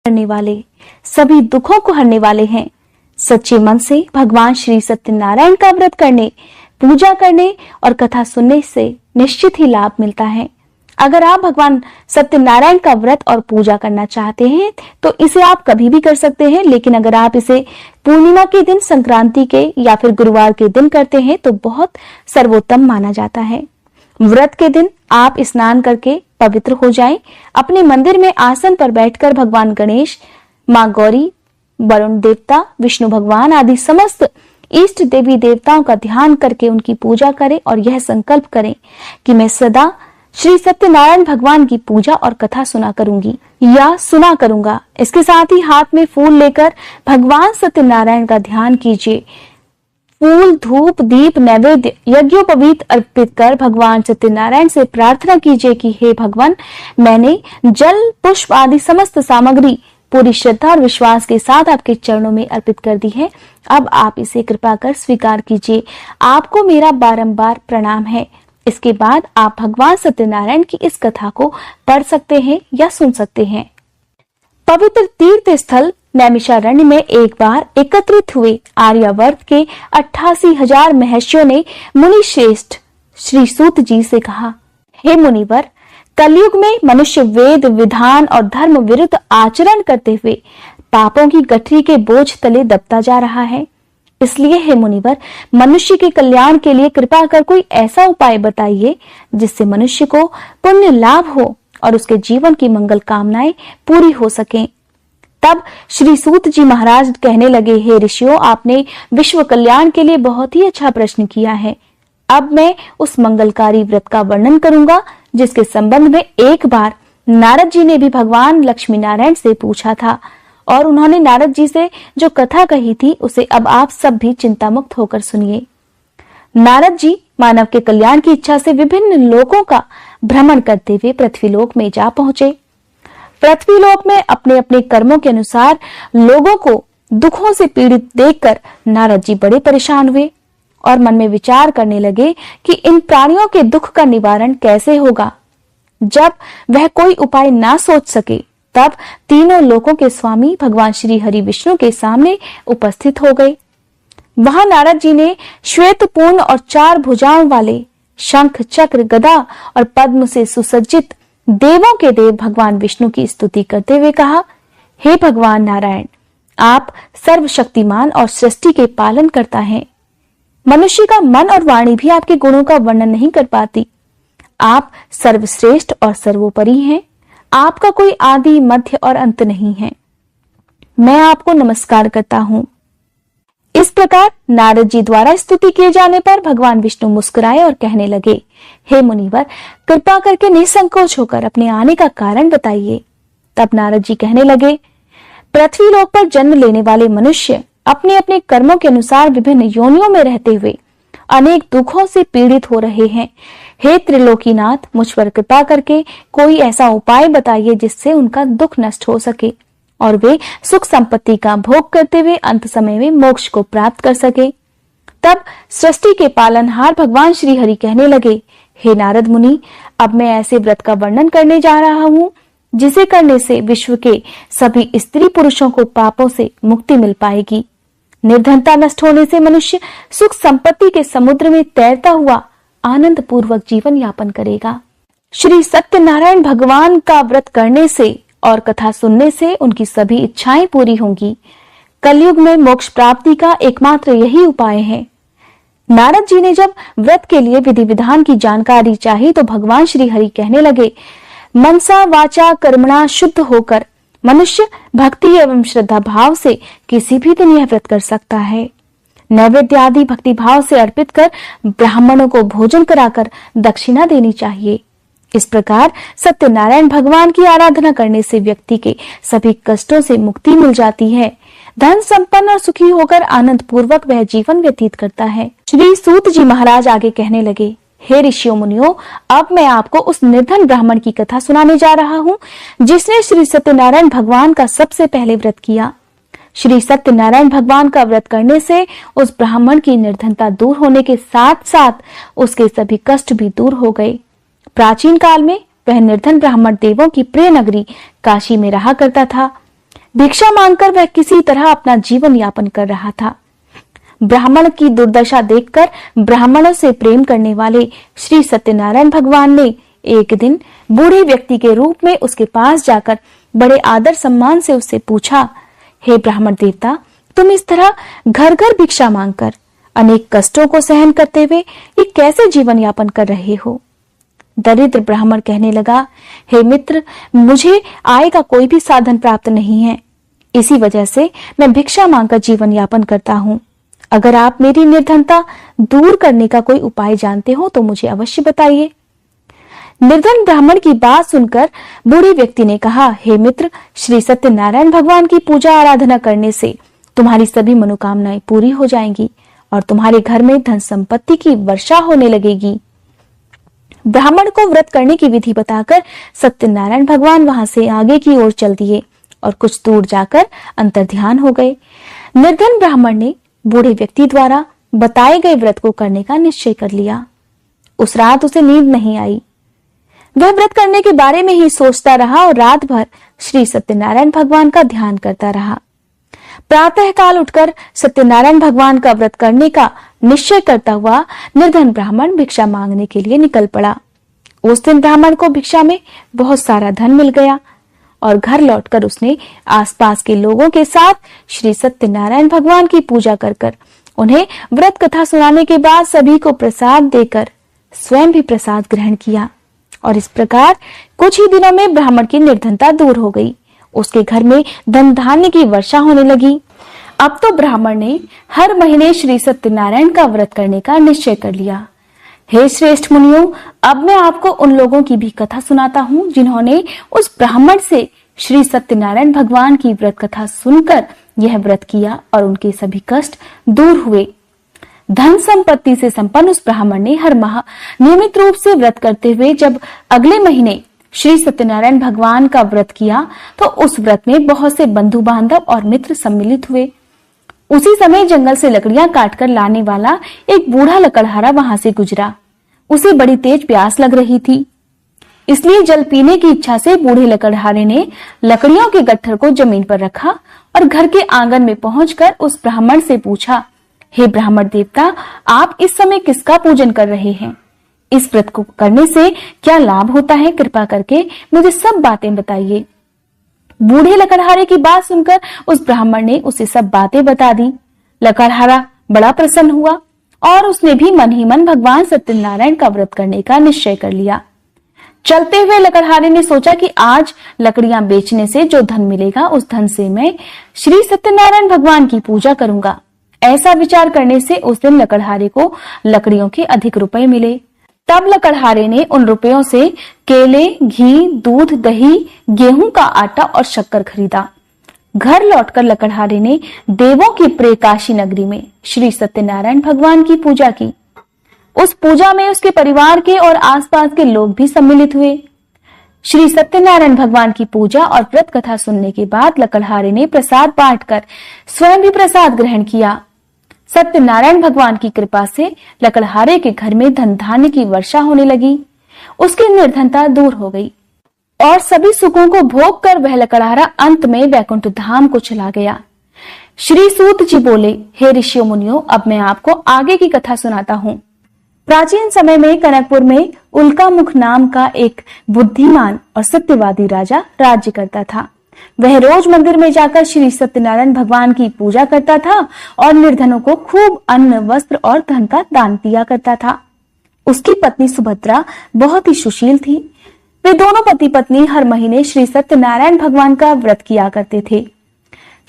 करने वाले, सभी दुखों को हरने वाले हैं। सच्चे मन से भगवान श्री सत्यनारायण का व्रत करने, पूजा करने और कथा सुनने से निश्चित ही लाभ मिलता है। अगर आप भगवान सत्यनारायण का व्रत और पूजा करना चाहते हैं तो इसे आप कभी भी कर सकते हैं, लेकिन अगर आप इसे पूर्णिमा के दिन, संक्रांति के या फिर गुरुवार के दिन करते हैं तो बहुत सर्वोत्तम माना जाता है। व्रत के दिन आप स्नान करके पवित्र हो जाएं, अपने मंदिर में आसन पर बैठकर भगवान गणेश, माँ गौरी, वरुण देवता, विष्णु भगवान आदि समस्त इष्ट देवी देवताओं का ध्यान करके उनकी पूजा करें और यह संकल्प करें कि मैं सदा श्री सत्यनारायण भगवान की पूजा और कथा सुना करूंगी या सुना करूंगा। इसके साथ ही हाथ में फूल लेकर भगवान सत्यनारायण का ध्यान कीजिए। फूल, धूप, दीप, नैवेद्य, यज्ञोपवीत अर्पित कर भगवान सत्यनारायण से प्रार्थना कीजिए कि हे भगवान, मैंने जल, पुष्प आदि समस्त सामग्री पूरी श्रद्धा और विश्वास के साथ आपके चरणों में अर्पित कर दी है। अब आप इसे कृपा कर स्वीकार कीजिए। आपको मेरा बारंबार प्रणाम है। इसके बाद आप भगवान सत्यनारायण की इस कथा को पढ़ सकते हैं या सुन सकते हैं। पवित्र तीर्थ स्थल नैमिषारण्य में एक बार एकत्रित हुए आर्यावर्त के 88,000 महर्षियों ने मुनि श्रेष्ठ श्री सूत जी से कहा, हे मुनिवर, कलयुग में मनुष्य वेद, विधान और धर्म विरुद्ध आचरण करते हुए पापों की गठरी के बोझ तले दबता जा रहा है। इसलिए हे मुनिवर, मनुष्य के कल्याण के लिए कृपा कर कोई ऐसा उपाय बताइए जिससे मनुष्य को पुण्य लाभ हो और उसके जीवन की मंगल कामनाएं पूरी हो सकें। तब श्री सूत जी महाराज कहने लगे, हे ऋषियों, आपने विश्व कल्याण के लिए बहुत ही अच्छा प्रश्न किया है। अब मैं उस मंगलकारी व्रत का वर्णन करूंगा जिसके संबंध में एक बार नारद जी ने भी भगवान लक्ष्मी नारायण से पूछा था और उन्होंने नारद जी से जो कथा कही थी उसे अब आप सब भी चिंता मुक्त होकर सुनिए। नारद जी मानव के कल्याण की इच्छा से विभिन्न लोकों का भ्रमण करते हुए पृथ्वीलोक में जा पहुंचे। पृथ्वीलोक में अपने अपने कर्मों के अनुसार लोगों को दुखों से पीड़ित देखकर नारद जी बड़े परेशान हुए और मन में विचार करने लगे कि इन प्राणियों के दुख का निवारण कैसे होगा। जब वह कोई उपाय ना सोच सके तब तीनों लोकों के स्वामी भगवान श्री हरि विष्णु के सामने उपस्थित हो गए। वहां नारद जी ने श्वेत पूर्ण और 4 भुजाओं वाले शंख, चक्र, गदा और पद्म से सुसज्जित देवों के देव भगवान विष्णु की स्तुति करते हुए कहा, हे भगवान नारायण, आप सर्वशक्तिमान और सृष्टि के पालन करता है। मनुष्य का मन और वाणी भी आपके गुणों का वर्णन नहीं कर पाती। आप सर्वश्रेष्ठ और सर्वोपरि हैं। आपका कोई आदि, मध्य और अंत नहीं है। मैं आपको नमस्कार करता हूँ। इस प्रकार नारद जी द्वारा स्तुति किए जाने पर भगवान विष्णु मुस्कुराए और कहने लगे, हे मुनिवर, कृपा करके निसंकोच होकर अपने आने का कारण बताइए। तब नारद जी कहने लगे, पृथ्वीलोक पर जन्म लेने वाले मनुष्य अपने अपने कर्मों के अनुसार विभिन्न योनियों में रहते हुए अनेक दुखों से पीड़ित हो रहे हैं। हे त्रिलोकीनाथ, मुझ पर कृपा करके कोई ऐसा उपाय बताइए जिससे उनका दुख नष्ट हो सके और वे सुख संपत्ति का भोग करते हुए अंत समय में मोक्ष को प्राप्त कर सके। तब सृष्टि के पालनहार भगवान श्री हरि कहने लगे, हे नारद मुनि, अब मैं ऐसे व्रत का वर्णन करने जा रहा हूँ जिसे करने से विश्व के सभी स्त्री पुरुषों को पापों से मुक्ति मिल पाएगी। निर्धनता नष्ट होने से मनुष्य सुख संपत्ति के समुद्र में तैरता हुआ आनंद पूर्वक जीवन यापन करेगा। श्री सत्यनारायण भगवान का व्रत करने से और कथा सुनने से उनकी सभी इच्छाएं पूरी होंगी। कलयुग में मोक्ष प्राप्ति का एकमात्र यही उपाय है। नारद जी ने जब व्रत के लिए विधि विधान की जानकारी चाही तो भगवान श्री हरि कहने लगे, मनसा वाचा कर्मणा शुद्ध होकर मनुष्य भक्ति एवं श्रद्धा भाव से किसी भी दिन यह व्रत कर सकता है। नैवेद्य आदि भक्ति भाव से अर्पित कर ब्राह्मणों को भोजन कराकर दक्षिणा देनी चाहिए। इस प्रकार सत्यनारायण भगवान की आराधना करने से व्यक्ति के सभी कष्टों से मुक्ति मिल जाती है। धन संपन्न और सुखी होकर आनंद पूर्वक वह जीवन व्यतीत करता है। श्री सूत जी महाराज आगे कहने लगे, हे ऋषियों मुनियों, अब मैं आपको उस निर्धन ब्राह्मण की कथा सुनाने जा रहा हूँ जिसने श्री सत्यनारायण भगवान का सबसे पहले व्रत किया। श्री सत्यनारायण भगवान का व्रत करने से उस ब्राह्मण की निर्धनता दूर होने के साथ साथ उसके सभी कष्ट भी दूर हो गए। प्राचीन काल में वह निर्धन ब्राह्मण देवों की प्रिय नगरी काशी में रहा करता था। भिक्षा मांगकर वह किसी तरह अपना जीवन यापन कर रहा था। ब्राह्मण की दुर्दशा देखकर ब्राह्मणों से प्रेम करने वाले श्री सत्यनारायण भगवान ने एक दिन बूढ़े व्यक्ति के रूप में उसके पास जाकर बड़े आदर सम्मान से उससे पूछा, हे ब्राह्मण देवता, तुम इस तरह घर घर भिक्षा मांगकर अनेक कष्टों को सहन करते हुए ये कैसे जीवन यापन कर रहे हो? दरिद्र ब्राह्मण कहने लगा, हे मित्र, मुझे आय का कोई भी साधन प्राप्त नहीं है, इसी वजह से मैं भिक्षा मांगकर जीवन यापन करता हूँ। अगर आप मेरी निर्धनता दूर करने का कोई उपाय जानते हो तो मुझे अवश्य बताइए। निर्धन ब्राह्मण की बात सुनकर बूढ़े व्यक्ति ने कहा, हे मित्र, श्री सत्यनारायण भगवान की पूजा आराधना करने से तुम्हारी सभी मनोकामनाएं पूरी हो जाएंगी और तुम्हारे घर में धन संपत्ति की वर्षा होने लगेगी। ब्राह्मण को व्रत करने की विधि बताकर सत्यनारायण भगवान वहां से आगे की ओर चल दिए और कुछ दूर जाकर अंतर्ध्यान हो गए। निर्धन ब्राह्मण ने बूढ़े व्यक्ति द्वारा बताए गए व्रत को करने का निश्चय कर लिया। उस रात उसे नींद नहीं आई। वह व्रत करने के बारे में ही सोचता रहा और रात भर श्री सत्यनारायण भगवान का ध्यान करता रहा। प्रातः काल उठकर सत्यनारायण भगवान का व्रत करने का निश्चय करता हुआ निर्धन ब्राह्मण भिक्षा मांगने के लिए निकल पड़ा। उस दिन ब्राह्मण को भिक्षा में बहुत सारा धन मिल गया और घर लौटकर उसने आसपास के लोगों के साथ श्री सत्यनारायण भगवान की पूजा कर उन्हें व्रत कथा सुनाने के बाद सभी को प्रसाद देकर स्वयं भी प्रसाद ग्रहण किया और इस प्रकार कुछ ही दिनों में ब्राह्मण की निर्धनता दूर हो गई। उसके घर में धन धान्य की वर्षा होने लगी। अब तो ब्राह्मण ने हर महीने श्री सत्यनारायण का व्रत करने का निश्चय कर लिया। हे श्रेष्ठ मुनियों, अब मैं आपको उन लोगों की भी कथा सुनाता हूँ जिन्होंने उस ब्राह्मण से श्री सत्यनारायण भगवान की व्रत कथा सुनकर यह व्रत किया और उनके सभी कष्ट दूर हुए। धन संपत्ति से संपन्न उस ब्राह्मण ने हर माह नियमित रूप से व्रत करते हुए जब अगले महीने श्री सत्यनारायण भगवान का व्रत किया तो उस व्रत में बहुत से बंधु बांधव और मित्र सम्मिलित हुए। उसी समय जंगल से लकड़ियां काटकर लाने वाला एक बूढ़ा लकड़हारा वहां से गुजरा। उसे बड़ी तेज प्यास लग रही थी, इसलिए जल पीने की इच्छा से बूढ़े लकड़हारे ने लकड़ियों के गट्ठर को जमीन पर रखा और घर के आंगन में पहुंचकर उस ब्राह्मण से पूछा, हे ब्राह्मण देवता, आप इस समय किसका पूजन कर रहे हैं? इस व्रत को करने से क्या लाभ होता है? कृपा करके मुझे सब बातें बताइए। बूढ़े लकड़हारे की बात सुनकर उस ब्राह्मण ने उसे सब बातें बता दी। लकड़हारा बड़ा प्रसन्न हुआ और उसने भी मन ही मन भगवान सत्यनारायण का व्रत करने का निश्चय कर लिया। चलते हुए लकड़हारे ने सोचा कि आज लकड़ियां बेचने से जो धन मिलेगा उस धन से मैं श्री सत्यनारायण भगवान की पूजा करूंगा। ऐसा विचार करने से उस दिन लकड़हारे को लकड़ियों के अधिक रुपए मिले। तब लकड़हारे ने उन रुपयों से केले, घी, दूध, दही, गेहूं का आटा और शक्कर खरीदा। घर लौटकर लकड़हारे ने देवों की प्रिय काशी नगरी में श्री सत्यनारायण भगवान की पूजा की। उस पूजा में उसके परिवार के और आसपास के लोग भी सम्मिलित हुए। श्री सत्यनारायण भगवान की पूजा और व्रत कथा सुनने के बाद लकड़हारे ने प्रसाद बांटकर स्वयं भी प्रसाद ग्रहण किया। सत्यनारायण भगवान की कृपा से लकड़हारे के घर में धन धान्य की वर्षा होने लगी। उसकी निर्धनता दूर हो गई और सभी सुखों को भोग कर वह लकड़हारा अंत में वैकुंठ धाम को चला गया। श्री सूत जी बोले, हे ऋषियों मुनियों, अब मैं आपको आगे की कथा सुनाता हूँ। प्राचीन समय में कनकपुर में उल्कामुख नाम का एक बुद्धिमान और सत्यवादी राजा राज्य करता था। वह रोज मंदिर में जाकर श्री सत्यनारायण भगवान की पूजा करता था और निर्धनों को खूब अन्न, वस्त्र और धन का दान दिया करता था। उसकी पत्नी सुभद्रा बहुत ही सुशील थी। वे दोनों पति पत्नी हर महीने श्री सत्यनारायण भगवान का व्रत किया करते थे।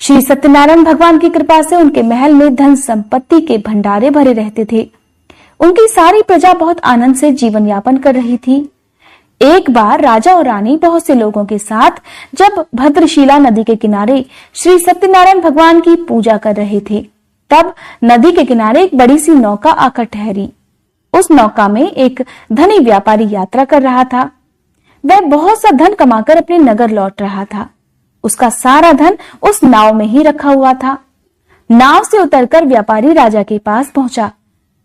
श्री सत्यनारायण भगवान की कृपा से उनके महल में धन संपत्ति के भंडारे भरे रहते थे। उनकी सारी प्रजा बहुत आनंद से जीवन यापन कर रही थी। एक बार राजा और रानी बहुत से लोगों के साथ जब भद्रशिला नदी के किनारे श्री सत्यनारायण भगवान की पूजा कर रहे थे, तब नदी के किनारे एक बड़ी सी नौका आकर ठहरी। उस नौका में एक धनी व्यापारी यात्रा कर रहा था। वह बहुत सा धन कमाकर अपने नगर लौट रहा था। उसका सारा धन उस नाव में ही रखा हुआ था। नाव से उतरकर व्यापारी राजा के पास पहुंचा।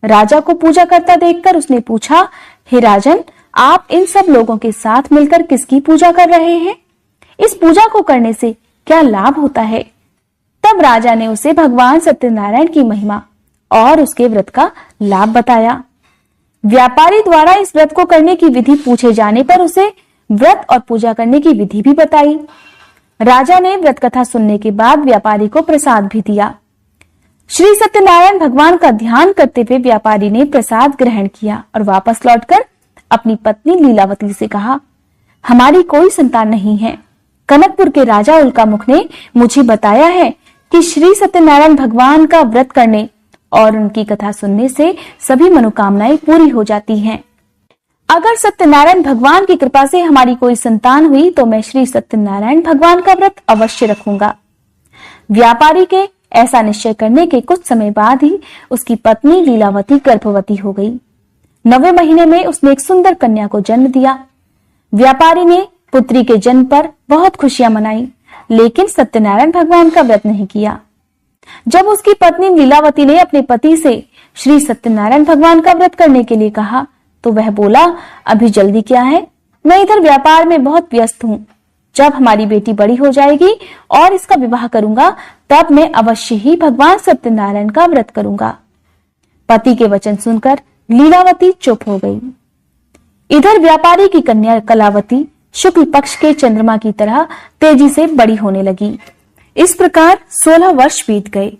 राजा को पूजा करता देखकर उसने पूछा, हे राजन, आप इन सब लोगों के साथ मिलकर किसकी पूजा कर रहे हैं? इस पूजा को करने से क्या लाभ होता है। तब राजा ने उसे भगवान सत्यनारायण की महिमा और उसके व्रत का लाभ बताया। व्यापारी द्वारा इस व्रत को करने की विधि पूछे जाने पर उसे व्रत और पूजा करने की विधि भी बताई। राजा ने व्रत कथा सुनने के बाद व्यापारी को प्रसाद भी दिया। श्री सत्यनारायण भगवान का ध्यान करते हुए व्यापारी ने प्रसाद ग्रहण किया और वापस लौटकर अपनी पत्नी लीलावती से कहा, हमारी कोई संतान नहीं है। कनकपुर के राजा उल्कामुख ने मुझे बताया है कि श्री सत्यनारायण भगवान का व्रत करने और उनकी कथा सुनने से सभी मनोकामनाएं पूरी हो जाती हैं। अगर सत्यनारायण भगवान की कृपा से हमारी कोई संतान हुई तो मैं श्री सत्यनारायण भगवान का व्रत अवश्य रखूंगा। व्यापारी के ऐसा निश्चय करने के कुछ समय बाद ही उसकी पत्नी लीलावती गर्भवती हो गई। 9वें महीने में उसने एक सुंदर कन्या को जन्म दिया। व्यापारी ने पुत्री के जन्म पर बहुत खुशियां मनाई, लेकिन सत्यनारायण भगवान का व्रत नहीं किया। जब उसकी पत्नी लीलावती ने अपने पति से श्री सत्यनारायण भगवान का व्रत करने के लिए कहा तो वह बोला, अभी जल्दी क्या है, मैं इधर व्यापार में बहुत व्यस्त हूँ। जब हमारी बेटी बड़ी हो जाएगी और इसका विवाह करूंगा तब मैं अवश्य ही भगवान सत्यनारायण का व्रत करूंगा। पति के वचन सुनकर लीलावती चुप हो गई। इधर व्यापारी की कन्या कलावती शुक्ल पक्ष के चंद्रमा की तरह तेजी से बड़ी होने लगी। इस प्रकार 16 वर्ष बीत गए।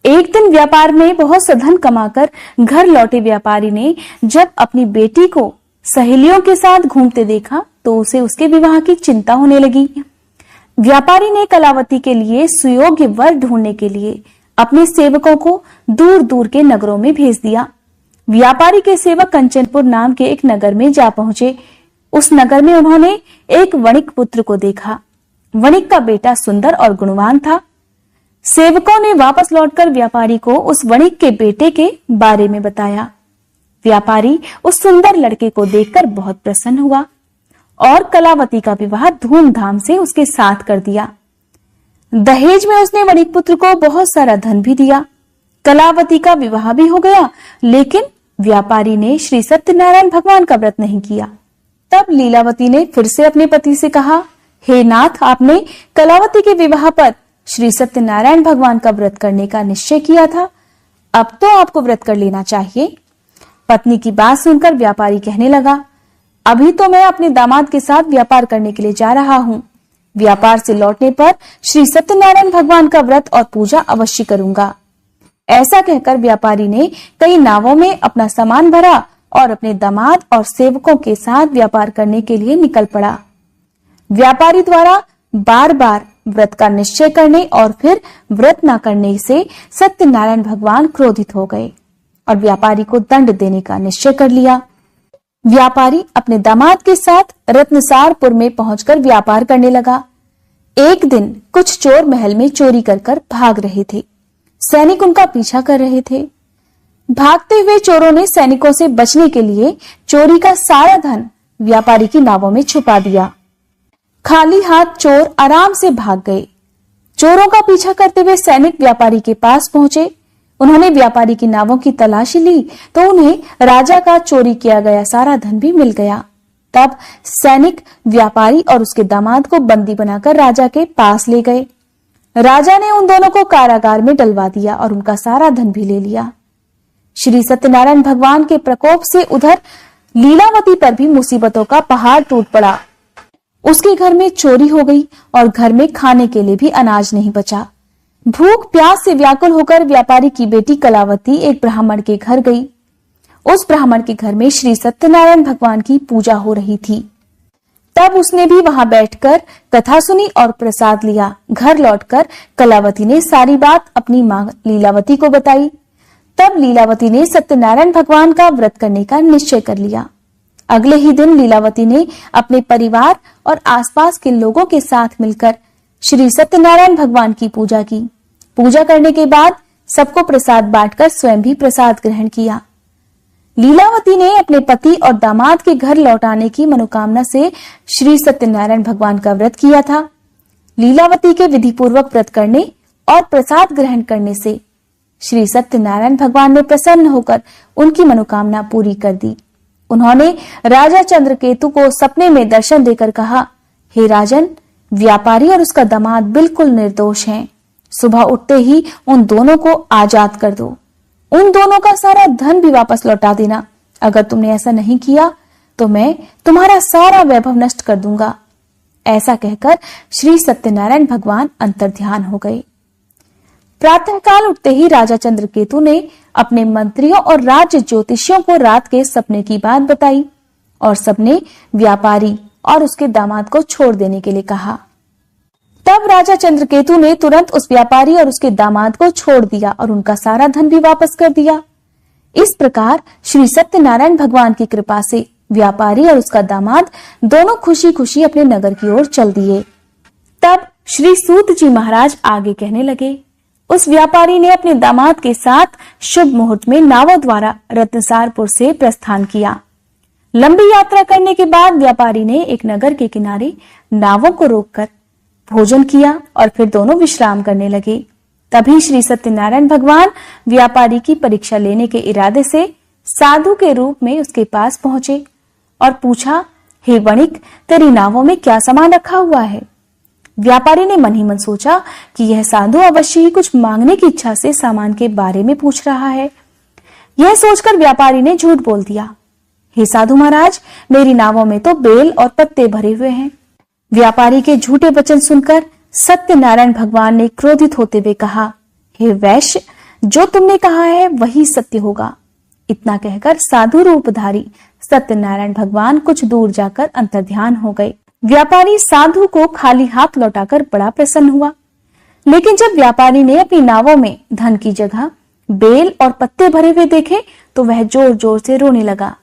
एक दिन व्यापार में बहुत सा धन कमाकर घर लौटे व्यापारी ने जब अपनी बेटी को सहेलियों के साथ घूमते देखा तो उसे उसके विवाह की चिंता होने लगी। व्यापारी ने कलावती के लिए सुयोग्य वर ढूंढने के लिए अपने सेवकों को दूर दूर के नगरों में भेज दिया। व्यापारी के सेवक कंचनपुर नाम के एक नगर में जा पहुंचे। उस नगर में उन्होंने एक वणिक पुत्र को देखा। वणिक का बेटा सुंदर और गुणवान था। सेवकों ने वापस लौटकर व्यापारी को उस वणिक के बेटे के बारे में बताया। व्यापारी उस सुंदर लड़के को देखकर बहुत प्रसन्न हुआ और कलावती का विवाह धूमधाम से उसके साथ कर दिया। दहेज में उसने वणिक पुत्र को बहुत सारा धन भी दिया। कलावती का विवाह भी हो गया, लेकिन व्यापारी ने श्री सत्यनारायण भगवान का व्रत नहीं किया। तब लीलावती ने फिर से अपने पति से कहा, हे नाथ, आपने कलावती के विवाह पर श्री सत्यनारायण भगवान का व्रत करने का निश्चय किया था, अब तो आपको व्रत कर लेना चाहिए। पत्नी की बात सुनकर व्यापारी कहने लगा, अभी तो मैं अपने दामाद के साथ व्यापार करने के लिए जा रहा हूँ। व्यापार से लौटने पर श्री सत्यनारायण भगवान का व्रत और पूजा अवश्य करूंगा। ऐसा कहकर व्यापारी ने कई नावों में अपना सामान भरा और अपने दामाद और सेवकों के साथ व्यापार करने के लिए निकल पड़ा। व्यापारी द्वारा बार बार व्रत का निश्चय करने और फिर व्रत न करने से सत्यनारायण भगवान क्रोधित हो गए और व्यापारी को दंड देने का निश्चय कर लिया। व्यापारी अपने दामाद के साथ रत्नसारपुर में पहुंचकर व्यापार करने लगा। एक दिन कुछ चोर महल में चोरी कर भाग रहे थे। सैनिक उनका पीछा कर रहे थे। भागते हुए चोरों ने सैनिकों से बचने के लिए चोरी का सारा धन व्यापारी की नावों में छुपा दिया। खाली हाथ चोर आराम से भाग गए। चोरों का पीछा करते हुए सैनिक व्यापारी के पास पहुंचे। उन्होंने व्यापारी की नावों की तलाशी ली तो उन्हें राजा का चोरी किया गया सारा धन भी मिल गया। तब सैनिक व्यापारी और उसके दामाद को बंदी बनाकर राजा के पास ले गए। राजा ने उन दोनों को कारागार में डलवा दिया और उनका सारा धन भी ले लिया। श्री सत्यनारायण भगवान के प्रकोप से उधर लीलावती पर भी मुसीबतों का पहाड़ टूट पड़ा। उसके घर में चोरी हो गई और घर में खाने के लिए भी अनाज नहीं बचा। भूख प्यास से व्याकुल होकर व्यापारी की बेटी कलावती एक ब्राह्मण के घर गई। उस ब्राह्मण के घर में श्री सत्यनारायण भगवान की पूजा हो रही थी। तब उसने भी वहां बैठकर कथा सुनी और प्रसाद लिया। घर लौटकर कलावती ने सारी बात अपनी मां लीलावती को बताई। तब लीलावती ने सत्यनारायण भगवान का व्रत करने का निश्चय कर लिया। अगले ही दिन लीलावती ने अपने परिवार और आसपास के लोगों के साथ मिलकर श्री सत्यनारायण भगवान की पूजा की। पूजा करने के बाद सबको प्रसाद बांटकर स्वयं भी प्रसाद ग्रहण किया। लीलावती ने अपने पति और दामाद के घर लौटाने की मनोकामना से श्री सत्यनारायण भगवान का व्रत किया था। लीलावती के विधि पूर्वक व्रत करने और प्रसाद ग्रहण करने से श्री सत्यनारायण भगवान ने प्रसन्न होकर उनकी मनोकामना पूरी कर दी। उन्होंने राजा चंद्रकेतु को सपने में दर्शन देकर कहा, हे राजन, व्यापारी और उसका दामाद बिल्कुल निर्दोष हैं। सुबह उठते ही उन दोनों को आजाद कर दो। उन दोनों का सारा धन भी वापस लौटा देना। अगर तुमने ऐसा नहीं किया तो मैं तुम्हारा सारा वैभव नष्ट कर दूंगा। ऐसा कहकर श्री सत्यनारायण भगवान अंतर्ध्यान हो गए। प्रातःकाल उठते ही राजा चंद्रकेतु ने अपने मंत्रियों और राज्य ज्योतिषियों को रात के सपने की बात बताई और सबने व्यापारी और उसके दामाद को छोड़ देने के लिए कहा। तब राजा चंद्रकेतु ने तुरंत उस व्यापारी और उसके दामाद को छोड़ दिया और उनका सारा धन भी वापस कर दिया। इस प्रकार श्री सत्यनारायण भगवान की कृपा से व्यापारी और उसका दामाद दोनों खुशी खुशी अपने नगर की ओर चल दिए। तब श्री सूत जी महाराज आगे कहने लगे, उस व्यापारी ने अपने दामाद के साथ शुभ मुहूर्त में नावों द्वारा रत्नसारपुर से प्रस्थान किया। लंबी यात्रा करने के बाद व्यापारी ने एक नगर के किनारे नावों को रोककर भोजन किया और फिर दोनों विश्राम करने लगे। तभी श्री सत्यनारायण भगवान व्यापारी की परीक्षा लेने के इरादे से साधु के रूप में उसके पास पहुंचे और पूछा, हे वणिक, तेरी नावों में क्या सामान रखा हुआ है? व्यापारी ने मन ही मन सोचा कि यह साधु अवश्य ही कुछ मांगने की इच्छा से सामान के बारे में पूछ रहा है। यह सोचकर व्यापारी ने झूठ बोल दिया, हे साधु महाराज, मेरी नावों में तो बेल और पत्ते भरे हुए हैं। व्यापारी के झूठे वचन सुनकर सत्यनारायण भगवान ने क्रोधित होते हुए कहा, हे वैश्य, जो तुमने कहा है वही सत्य होगा। इतना कहकर साधु रूपधारी सत्यनारायण भगवान कुछ दूर जाकर अंतर्ध्यान हो गए। व्यापारी साधु को खाली हाथ लौटाकर बड़ा प्रसन्न हुआ, लेकिन जब व्यापारी ने अपनी नावों में धन की जगह बेल और पत्ते भरे हुए देखे तो वह जोर जोर से रोने लगा।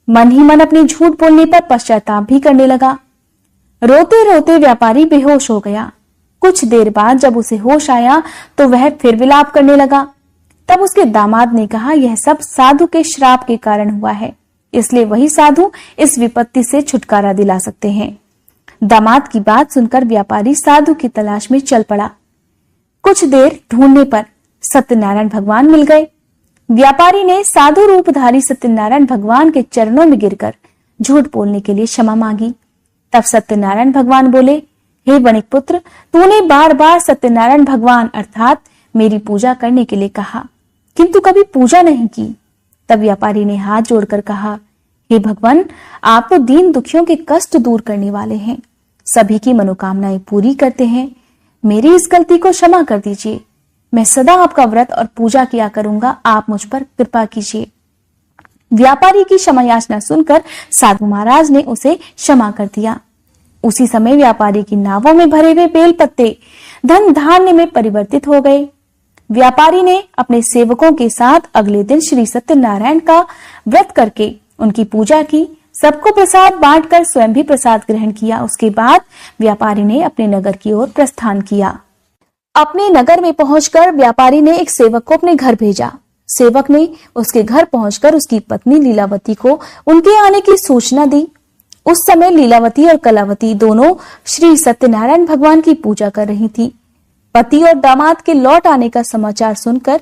मन ही मन अपने झूठ बोलने पर पश्चाताप भी करने लगा। रोते रोते व्यापारी बेहोश हो गया। कुछ देर बाद जब उसे होश आया तो वह फिर विलाप करने लगा। तब उसके दामाद ने कहा, यह सब साधु के श्राप के कारण हुआ है, इसलिए वही साधु इस विपत्ति से छुटकारा दिला सकते हैं। दामाद की बात सुनकर व्यापारी साधु की तलाश में चल पड़ा। कुछ देर ढूंढने पर सत्यनारायण भगवान मिल गए। व्यापारी ने साधु रूपधारी सत्यनारायण भगवान के चरणों में गिरकर झूठ बोलने के लिए क्षमा मांगी। तब सत्यनारायण भगवान बोले, हे वणिक पुत्र, तूने बार बार सत्यनारायण भगवान अर्थात मेरी पूजा करने के लिए कहा, किंतु कभी पूजा नहीं की। तब व्यापारी ने हाथ जोड़कर कहा, हे भगवान, आप तो दीन दुखियों के कष्ट दूर करने वाले हैं, सभी की मनोकामनाएं पूरी करते हैं। मेरी इस गलती को क्षमा कर दीजिए। मैं सदा आपका व्रत और पूजा किया करूंगा, आप मुझ पर कृपा कीजिए। व्यापारी की क्षमा याचना सुनकर साधु महाराज ने उसे क्षमा कर दिया। उसी समय व्यापारी की नावों में भरे हुए बेल पत्ते धन धान्य में परिवर्तित हो गए। व्यापारी ने अपने सेवकों के साथ अगले दिन श्री सत्यनारायण का व्रत करके उनकी पूजा की, सबको प्रसाद बांटकर स्वयं भी प्रसाद ग्रहण किया। उसके बाद व्यापारी ने अपने नगर की ओर प्रस्थान किया। अपने नगर में पहुंचकर व्यापारी ने एक सेवक को अपने घर भेजा। सेवक ने उसके घर पहुंचकर उसकी पत्नी लीलावती को उनके आने की सूचना दी। उस समय लीलावती और कलावती दोनों श्री सत्यनारायण भगवान की पूजा कर रही थी। पति और दामाद के लौट आने का समाचार सुनकर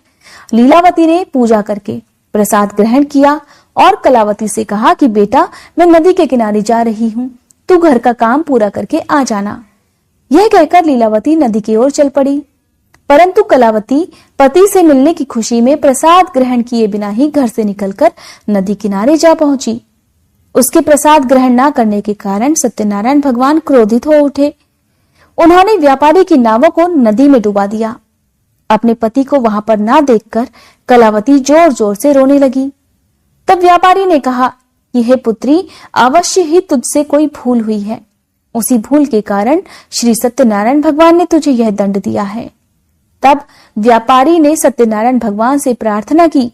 लीलावती ने पूजा करके प्रसाद ग्रहण किया और कलावती से कहा कि बेटा, मैं नदी के किनारे जा रही हूँ, तू घर का काम पूरा करके आ जाना। यह कहकर लीलावती नदी की ओर चल पड़ी, परंतु कलावती पति से मिलने की खुशी में प्रसाद ग्रहण किए बिना ही घर से निकलकर नदी किनारे जा पहुंची। उसके प्रसाद ग्रहण न करने के कारण सत्यनारायण भगवान क्रोधित हो उठे। उन्होंने व्यापारी की नावों को नदी में डुबा दिया। अपने पति को वहां पर ना देखकर कलावती जोर जोर से रोने लगी। तब व्यापारी ने कहा कि हे पुत्री, अवश्य ही तुझसे कोई भूल हुई है। उसी भूल के कारण श्री सत्यनारायण भगवान ने तुझे यह दंड दिया है। तब व्यापारी ने सत्यनारायण भगवान से प्रार्थना की,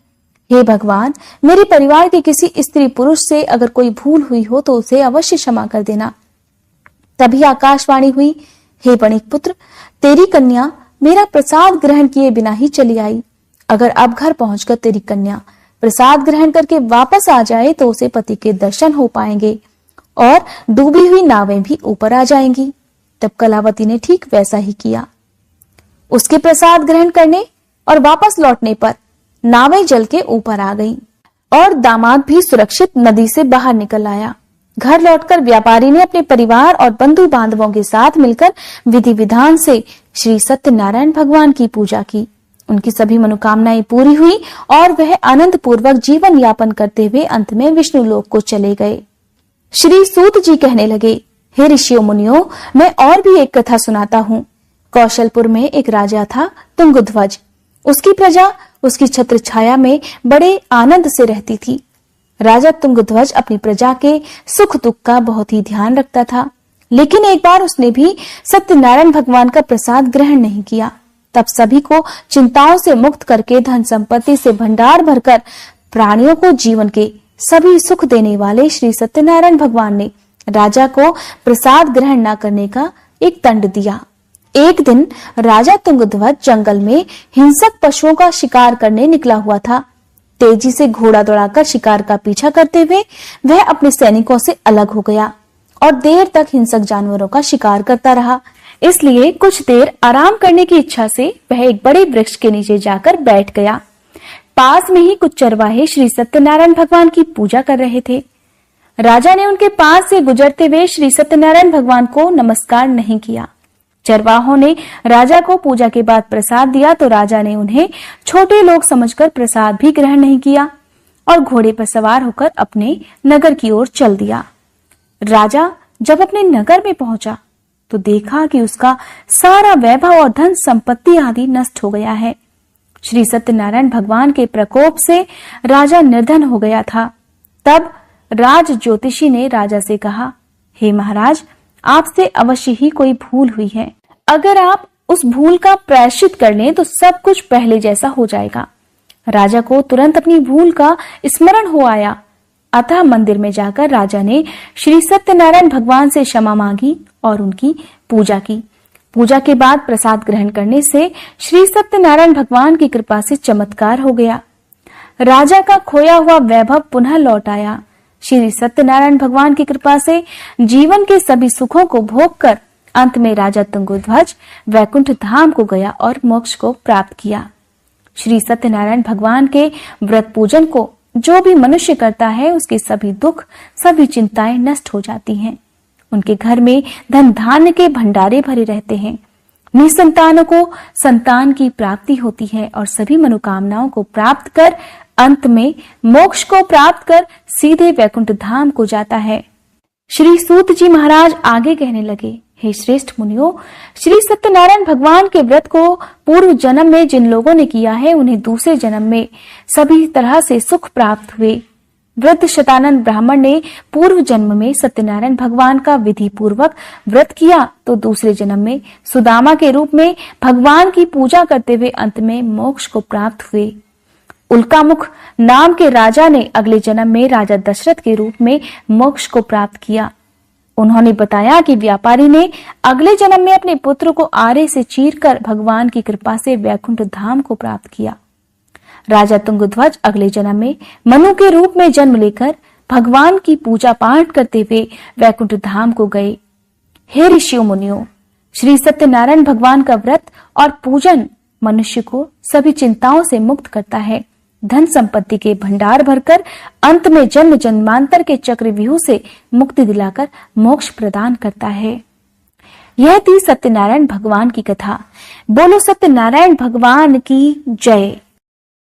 हे भगवान, मेरे परिवार के किसी स्त्री पुरुष से अगर कोई भूल हुई हो तो उसे अवश्य क्षमा कर देना। तभी आकाशवाणी हुई, हे वणिक पुत्र, तेरी कन्या मेरा प्रसाद ग्रहण किए बिना ही चली आई। अगर अब घर पहुंचकर तेरी कन्या प्रसाद ग्रहण करके वापस आ जाए तो उसे पति के दर्शन हो पाएंगे और डूबी हुई नावें भी ऊपर आ जाएंगी। तब कलावती ने ठीक वैसा ही किया। उसके प्रसाद ग्रहण करने और वापस लौटने पर नावें जल के ऊपर आ गईं और दामाद भी सुरक्षित नदी से बाहर निकल आया। घर लौटकर व्यापारी ने अपने परिवार और बंधु बांधवों के साथ मिलकर विधि विधान से श्री सत्यनारायण भगवान की पूजा की। उनकी सभी मनोकामनाएं पूरी हुई और वह आनंद पूर्वक जीवन यापन करते हुए अंत में विष्णु लोक को चले गए। श्री सूत जी कहने लगे, हे ऋषियों मुनियों, मैं और भी एक कथा सुनाता हूँ। कौशलपुर में एक राजा था तुंगध्वज। उसकी प्रजा उसकी छत्र छाया में बड़े आनंद से रहती थी। राजा तुंगध्वज अपनी प्रजा के सुख दुख का बहुत ही ध्यान रखता था, लेकिन एक बार उसने भी सत्यनारायण भगवान का प्रसाद ग्रहण नहीं किया। तब सभी को चिंताओं से मुक्त करके धन संपत्ति से भंडार भरकर प्राणियों को जीवन के सभी सुख देने वाले श्री सत्यनारायण भगवान ने राजा को प्रसाद ग्रहण न करने का एक दंड दिया। एक दिन राजा तुंगध्वज जंगल में हिंसक पशुओं का शिकार करने निकला हुआ था। तेजी से घोड़ा दौड़ाकर शिकार का पीछा करते हुए वह अपने सैनिकों से अलग हो गया और देर तक हिंसक जानवरों का शिकार करता रहा। इसलिए कुछ देर आराम करने की इच्छा से वह एक बड़े वृक्ष के नीचे जाकर बैठ गया। पास में ही कुछ चरवाहे श्री सत्यनारायण भगवान की पूजा कर रहे थे। राजा ने उनके पास से गुजरते हुए श्री सत्यनारायण भगवान को नमस्कार नहीं किया। चरवाहों ने राजा को पूजा के बाद प्रसाद दिया तो राजा ने उन्हें छोटे लोग समझकर प्रसाद भी ग्रहण नहीं किया और घोड़े पर सवार होकर अपने नगर की ओर चल दिया। राजा जब अपने नगर में पहुंचा तो देखा कि उसका सारा वैभव और धन संपत्ति आदि नष्ट हो गया है। श्री सत्यनारायण भगवान के प्रकोप से राजा निर्धन हो गया था। तब राज ज्योतिषी ने राजा से कहा, हे महाराज, आपसे अवश्य ही कोई भूल हुई है। अगर आप उस भूल का प्रायश्चित कर लें तो सब कुछ पहले जैसा हो जाएगा। राजा को तुरंत अपनी भूल का स्मरण हो आया। अतः मंदिर में जाकर राजा ने श्री सत्यनारायण भगवान से क्षमा मांगी और उनकी पूजा की। पूजा के बाद प्रसाद ग्रहण करने से श्री सत्यनारायण भगवान की कृपा से चमत्कार हो गया। राजा का खोया हुआ वैभव पुनः लौट आया। श्री सत्यनारायण भगवान की कृपा से जीवन के सभी सुखों को भोग कर अंत में राजा तुंगध्वज वैकुंठ धाम को गया और मोक्ष को प्राप्त किया। श्री सत्यनारायण भगवान के व्रत पूजन को जो भी मनुष्य करता है उसके सभी दुख, सभी चिंताएं नष्ट हो जाती हैं। उनके घर में धन धान्य के भंडारे भरे रहते हैं। निसंतानों को संतान की प्राप्ति होती है और सभी मनोकामनाओं को प्राप्त कर अंत में मोक्ष को प्राप्त कर सीधे वैकुंठ धाम को जाता है। श्री सूत जी महाराज आगे कहने लगे, हे श्रेष्ठ मुनियों, श्री सत्यनारायण भगवान के व्रत को पूर्व जन्म में जिन लोगों ने किया है उन्हें दूसरे जन्म में सभी तरह से सुख प्राप्त हुए। वृद्ध शतानंद ब्राह्मण ने पूर्व जन्म में सत्यनारायण भगवान का विधि पूर्वक व्रत किया तो दूसरे जन्म में सुदामा के रूप में भगवान की पूजा करते हुए अंत में मोक्ष को प्राप्त हुए। उल्कामुख नाम के राजा ने अगले जन्म में राजा दशरथ के रूप में मोक्ष को प्राप्त किया। उन्होंने बताया कि व्यापारी ने अगले जन्म में अपने पुत्र को आरे से चीरकर भगवान की कृपा से वैकुंठ धाम को प्राप्त किया। राजा तुंगध्वज अगले जन्म में मनु के रूप में जन्म लेकर भगवान की पूजा पाठ करते हुए वैकुंठ धाम को गए। हे ऋषियों मुनियों, श्री सत्यनारायण भगवान का व्रत और पूजन मनुष्य को सभी चिंताओं से मुक्त करता है, धन संपत्ति के भंडार भरकर अंत में जन्म जन्मांतर के चक्रव्यूह से मुक्ति दिलाकर मोक्ष प्रदान करता है। यह थी सत्यनारायण भगवान की कथा। बोलो सत्यनारायण भगवान की जय।